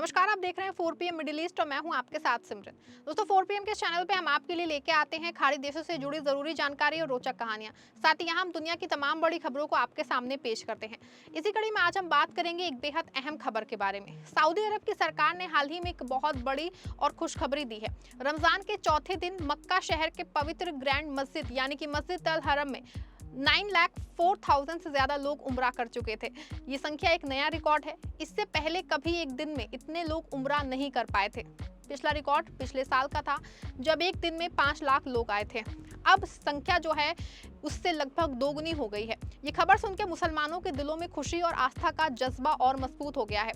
नमस्कार, आप देख रहे हैं 4 PM मिडिल ईस्ट और मैं हूं आपके साथ सिमरन। दोस्तों 4 PM के चैनल पे हम आपके लिए लेके आते हैं खाड़ी देशों से जुड़ी जरूरी जानकारी और रोचक कहानियां। साथ ही यहां हम दुनिया की तमाम बड़ी खबरों को आपके सामने पेश करते हैं। इसी कड़ी में आज हम बात करेंगे एक बेहद अहम खबर के बारे में। सऊदी अरब की सरकार ने हाल ही में एक बहुत बड़ी और खुशखबरी दी है। रमजान के चौथे दिन मक्का शहर के पवित्र ग्रैंड मस्जिद यानी कि मस्जिद अल हरम में 9,04,000 से ज्यादा लोग उम्रा कर चुके थे। ये संख्या एक नया रिकॉर्ड है। इससे पहले कभी एक दिन में इतने लोग उम्रा नहीं कर पाए थे। पिछला रिकॉर्ड पिछले साल का था, जब एक दिन में 5 लाख लोग आए थे। अब संख्या जो है उससे लगभग दोगुनी हो गई है। ये खबर सुन के मुसलमानों के दिलों में खुशी और आस्था का जज्बा और मजबूत हो गया है।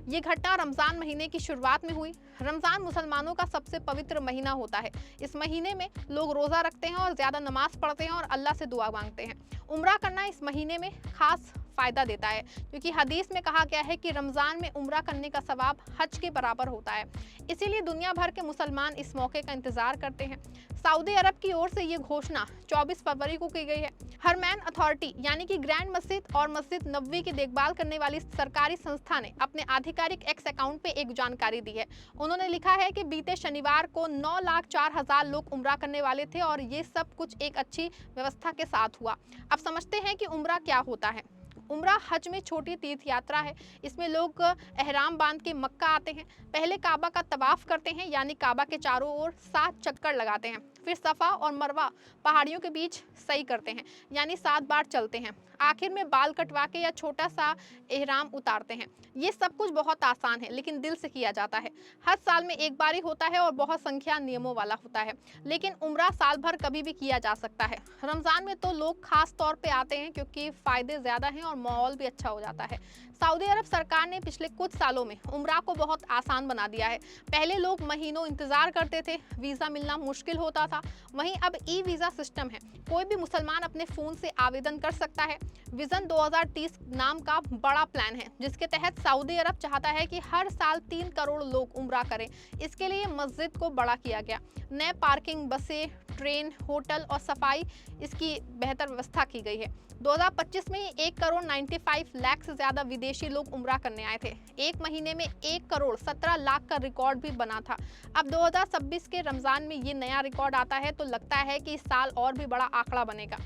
ये घटना रमजान महीने की शुरुआत में हुई। रमजान मुसलमानों का सबसे पवित्र महीना होता है। इस महीने में लोग रोजा रखते हैं और ज्यादा नमाज पढ़ते हैं और अल्लाह से दुआ मांगते हैं। उम्रा करना इस महीने में खास फायदा देता है, क्योंकि हदीस में कहा गया है कि रमजान में उम्रा करने का सवाब हज के बराबर होता है। इसीलिए दुनिया भर के मुसलमान इस मौके का इंतजार करते हैं। सऊदी अरब की ओर से ये घोषणा 24 फरवरी को की गई है। हरमैन अथॉरिटी यानी कि ग्रैंड मस्जिद और मस्जिद नबवी की देखभाल करने वाली सरकारी संस्था ने अपने आधिकारिक एक्स अकाउंट पे एक जानकारी दी है। उन्होंने लिखा है कि बीते शनिवार को 9,04,000 लोग उम्रा करने वाले थे और ये सब कुछ एक अच्छी व्यवस्था के साथ हुआ। अब समझते हैं कि उम्रा क्या होता है। उम्रा हज में छोटी तीर्थ यात्रा है। इसमें लोग एहराम बांध के मक्का आते हैं। पहले काबा का तवाफ करते हैं यानी काबा के चारों ओर 7 चक्कर लगाते हैं। फिर सफ़ा और मरवा पहाड़ियों के बीच सही करते हैं यानी 7 बार चलते हैं। आखिर में बाल कटवा के या छोटा सा एहराम उतारते हैं। ये सब कुछ बहुत आसान है, लेकिन दिल से किया जाता है। हर साल में एक बार ही होता है और बहुत संख्या नियमों वाला होता है, लेकिन उम्रा साल भर कभी भी किया जा सकता है। रमजान में तो लोग खास तौर पे आते हैं क्योंकि फायदे ज्यादा हैं और माहौल भी अच्छा हो जाता है। सऊदी अरब सरकार ने पिछले कुछ सालों में उम्रा को बहुत आसान बना दिया है। पहले लोग महीनों इंतजार करते थे, वीजा मिलना मुश्किल होता था। वहीं अब ई वीजा सिस्टम है। कोई भी मुसलमान अपने फोन से आवेदन कर सकता है। विजन 2030 नाम का बड़ा प्लान है, जिसके तहत सऊदी अरब चाहता है कि हर साल 3 करोड़ लोग उम्रा करें। इसके लिए मस्जिद को बड़ा किया गया। नए पार्किंग, बसें, ट्रेन, होटल और सफाई, इसकी बेहतर व्यवस्था की गई है। 2025 में 1 करोड़ 95 लाख से ज्यादा विदेशी लोग उम्रा करने आए थे। एक महीने में 1 करोड़ 17 लाख का रिकॉर्ड भी बना था। अब 2026 के रमजान में ये नया रिकॉर्ड आता है तो लगता है कि इस साल और भी बड़ा आंकड़ा बनेगा।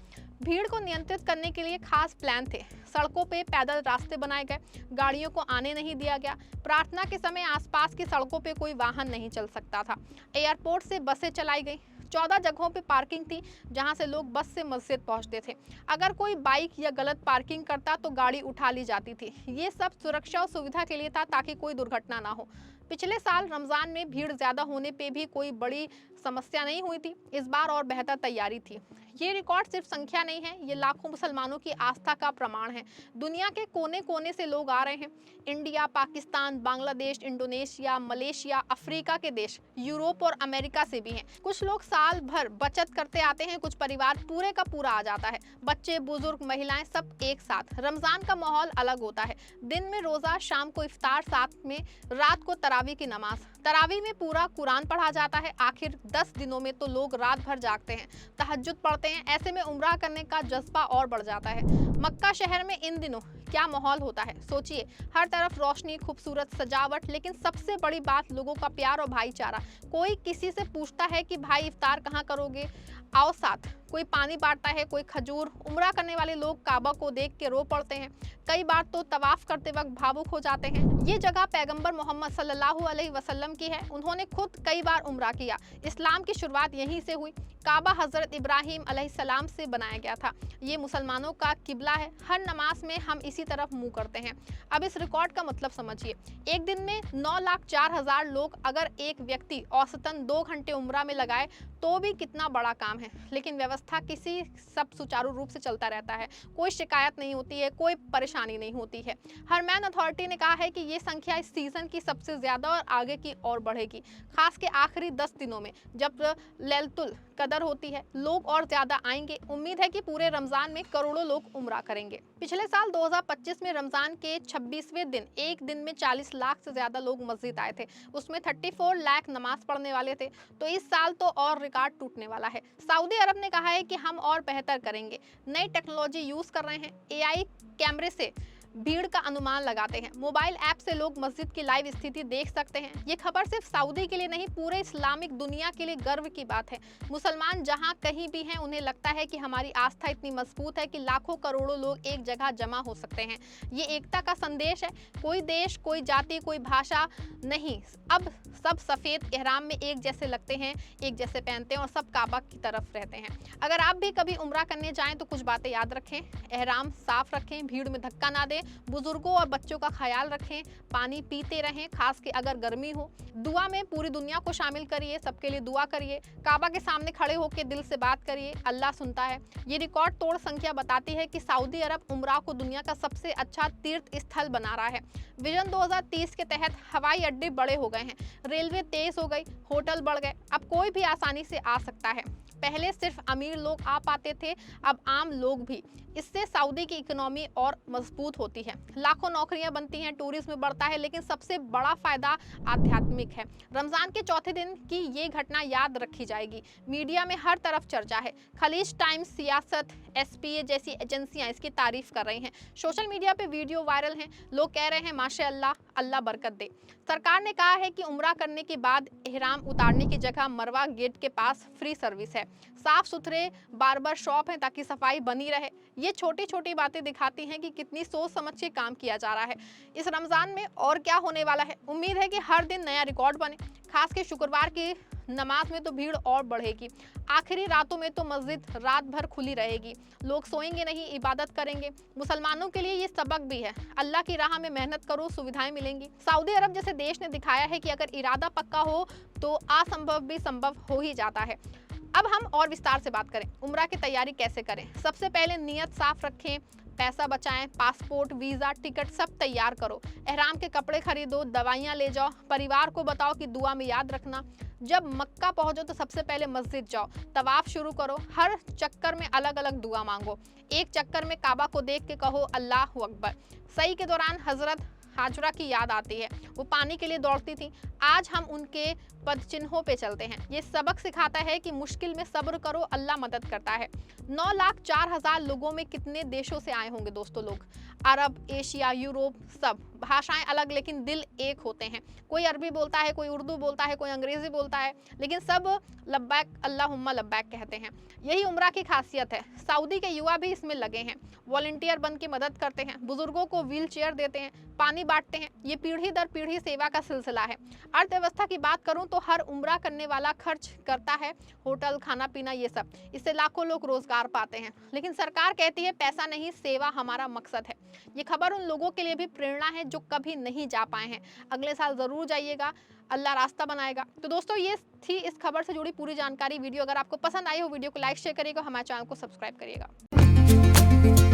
भीड़ को नियंत्रित करने के लिए खास प्लान थे। सड़कों पे पैदल रास्ते बनाए गए, गाड़ियों को आने नहीं दिया गया। प्रार्थना के समय आसपास की सड़कों पे कोई वाहन नहीं चल सकता था। एयरपोर्ट से बसें चलाई गई। 14 जगहों पे पार्किंग थी, जहां से लोग बस से मस्जिद पहुंचते थे। अगर कोई बाइक या गलत पार्किंग करता तो गाड़ी उठा ली जाती थी। ये सब सुरक्षा और सुविधा के लिए था, ताकि कोई दुर्घटना ना हो। पिछले साल रमजान में भीड़ ज्यादा होने पे भी कोई बड़ी समस्या नहीं हुई थी। इस बार और बेहतर तैयारी थी। ये रिकॉर्ड सिर्फ संख्या नहीं है, ये लाखों मुसलमानों की आस्था का प्रमाण है। दुनिया के कोने कोने से लोग आ रहे हैं। India, Pakistan, Bangladesh, Indonesia, Malaysia, Africa के देश, यूरोप और अमेरिका से भी हैं। कुछ लोग साल भर बचत करते आते हैं, कुछ परिवार पूरे का पूरा आ जाता है। बच्चे, बुजुर्ग, महिलाएं सब एक साथ। रमजान का माहौल अलग होता है। दिन में रोजा, शाम को इफ्तार, साथ में रात को तरावी की नमाज। तरावी में पूरा कुरान पढ़ा जाता है। आखिर 10 दिनों में तो लोग रात भर जागते हैं, तहज्जुद पढ़ते हैं। ऐसे में उम्रा करने का जज्बा और बढ़ जाता है। मक्का शहर में इन दिनों क्या माहौल होता है सोचिए। हर तरफ रोशनी, खूबसूरत सजावट, लेकिन सबसे बड़ी बात लोगों का प्यार और भाईचारा। कोई किसी से पूछता है कि भाई इफ्तार कहाँ करोगे, आओ साथ। कोई पानी बांटता है, कोई खजूर। उम्रा करने वाले लोग काबा को देख के रो पड़ते हैं। कई बार तो तवाफ करते वक्त भावुक हो जाते हैं। ये जगह पैगंबर मोहम्मद सल्लल्लाहु अलैहि वसल्लम की है। उन्होंने खुद कई बार उम्रा किया। इस्लाम की शुरुआत यहीं से हुई। काबा हजरत इब्राहिम अलैहिस्सलाम से बनाया गया था। ये मुसलमानों का किबला है। हर नमाज में हम इसी तरफ मुंह करते हैं। अब इस रिकॉर्ड का मतलब समझिए। एक दिन में 9,04,000 लोग, अगर एक व्यक्ति औसतन 2 घंटे उम्रा में लगाए तो भी कितना बड़ा काम है। लेकिन व्यवस्था किसी सब सुचारू रूप से चलता रहता है। कोई शिकायत नहीं होती है, कोई परेशानी नहीं होती है। हरमैन अथॉरिटी ने कहा है कि ये संख्या इस सीजन की सबसे ज्यादा और आगे की और बढ़ेगी। खास के आखिरी 10 दिनों में जब लैलतुल कदर होती है, लोग और ज्यादा आएंगे। उम्मीद है कि पूरे रमजान में करोड़ों लोग उम्रा करेंगे। पिछले साल 2025 में रमजान के 26वें दिन एक दिन में 40 लाख से ज्यादा लोग मस्जिद आए थे। उसमें 34 लाख नमाज पढ़ने वाले थे। तो इस साल तो और रिकॉर्ड टूटने वाला है। सऊदी अरब ने कहा है कि हम और बेहतर करेंगे। नई टेक्नोलॉजी यूज कर रहे हैं। एआई कैमरे से भीड़ का अनुमान लगाते हैं। मोबाइल ऐप से लोग मस्जिद की लाइव स्थिति देख सकते हैं। ये खबर सिर्फ सऊदी के लिए नहीं, पूरे इस्लामिक दुनिया के लिए गर्व की बात है। मुसलमान जहां कहीं भी हैं, उन्हें लगता है कि हमारी आस्था इतनी मजबूत है कि लाखों करोड़ों लोग एक जगह जमा हो सकते हैं। ये एकता का संदेश है। कोई देश, कोई जाति, कोई भाषा नहीं, अब सब सफेद एहराम में एक जैसे लगते हैं, एक जैसे पहनते हैं और सब काबा की तरफ रहते हैं। अगर आप भी कभी उम्रा करने जाएं तो कुछ बातें याद रखें। एहराम साफ रखें, भीड़ में धक्का ना दें, बुजुर्गों और बच्चों का ख्याल रखें, पानी पीते रहें, खास के अगर गर्मी हो। दुआ में पूरी दुनिया को शामिल करिए, सबके लिए दुआ करिए। काबा के सामने खड़े होकर दिल से बात करिए, अल्लाह सुनता है। ये रिकॉर्ड तोड़ संख्या बताती है कि सऊदी अरब उम्रा को दुनिया का सबसे अच्छा तीर्थ स्थल बना रहा है। विजन 2030 के तहत हवाई अड्डे बड़े हो गए हैं, रेलवे तेज हो गई, होटल बढ़ गए, अब कोई भी आसानी से आ सकता है। पहले सिर्फ अमीर लोग आ पाते थे, अब आम लोग भी। इससे सऊदी की इकोनॉमी और मजबूत होती है, लाखों नौकरियां बनती हैं, टूरिज्म बढ़ता है, लेकिन सबसे बड़ा फायदा आध्यात्मिक है। रमजान के चौथे दिन की ये घटना याद रखी जाएगी। मीडिया में हर तरफ चर्चा है। खलीज टाइम्स, सियासत, SPA जैसी एजेंसियां इसकी तारीफ कर रही हैं। सोशल मीडिया पे वीडियो वायरल हैं, लोग कह रहे हैं माशाअल्लाह, अल्लाह बरकत दे। सरकार ने कहा है कि उम्रा करने के बाद एहराम उतारने की जगह मरवा गेट के पास फ्री सर्विस है, साफ सुथरे बार्बर शॉप हैं ताकि सफाई बनी रहे। ये छोटी छोटी बातें दिखाती हैं कि कितनी सोच समझ के काम किया जा रहा है। इस रमजान में और क्या होने वाला है, उम्मीद है कि हर दिन नया रिकॉर्ड बने। खास के शुक्रवार की नमाज में तो भीड़ और बढ़ेगी। आखिरी रातों में तो मस्जिद रात भर खुली रहेगी, लोग सोएंगे नहीं, इबादत करेंगे। मुसलमानों के लिए ये सबक भी है, अल्लाह की राह में मेहनत करो, सुविधाएं मिलेंगी। सऊदी अरब जैसे देश ने दिखाया है कि अगर इरादा पक्का हो तो असंभव भी संभव हो ही जाता है। अब हम और विस्तार से बात करें, उम्रा की तैयारी कैसे करें। सबसे पहले नियत साफ रखें, पैसा बचाएं, पासपोर्ट, वीजा, टिकट सब तैयार करो। एहराम के कपड़े खरीदो, दवाइयां ले जाओ, परिवार को बताओ कि दुआ में याद रखना। जब मक्का पहुंचो तो सबसे पहले मस्जिद जाओ, तवाफ शुरू करो, हर चक्कर में अलग अलग दुआ मांगो। एक चक्कर में काबा को देख के कहो अल्लाह अकबर। सही के दौरान हजरत हाजरा की याद आती है, वो पानी के लिए दौड़ती थी। आज हम उनके पद चिन्हों पे चलते हैं। ये सबक सिखाता है कि मुश्किल में सब्र करो, अल्लाह मदद करता है। 9,04,000 लोगों में कितने देशों से आए होंगे दोस्तों लोग, अरब, एशिया, यूरोप, सब। भाषाएं अलग लेकिन दिल एक होते हैं। कोई अरबी बोलता है, कोई उर्दू बोलता है, कोई अंग्रेजी बोलता है, लेकिन सब लब्बैक अल्लाहुम्मा लब्बैक कहते हैं। यही उम्रा की खासियत है। सऊदी के युवा भी इसमें लगे हैं, वॉलंटियर बन के मदद करते हैं, बुजुर्गों को व्हील चेयर देते हैं, पानी बांटते हैं। ये पीढ़ी दर पीढ़ी सेवा का सिलसिला है। अर्थव्यवस्था की बात करूं तो हर उम्रा करने वाला खर्च करता है, होटल, खाना पीना, ये सब। इससे लाखों लोग रोजगार पाते हैं। लेकिन सरकार कहती है पैसा नहीं, सेवा हमारा मकसद है। ये खबर उन लोगों के लिए भी प्रेरणा है जो कभी नहीं जा पाए हैं। अगले साल जरूर जाइएगा, अल्लाह रास्ता बनाएगा। तो दोस्तों ये थी इस खबर से जुड़ी पूरी जानकारी। वीडियो अगर आपको पसंद आई हो, वीडियो को लाइक शेयर करिएगा, हमारे चैनल को सब्सक्राइब करिएगा।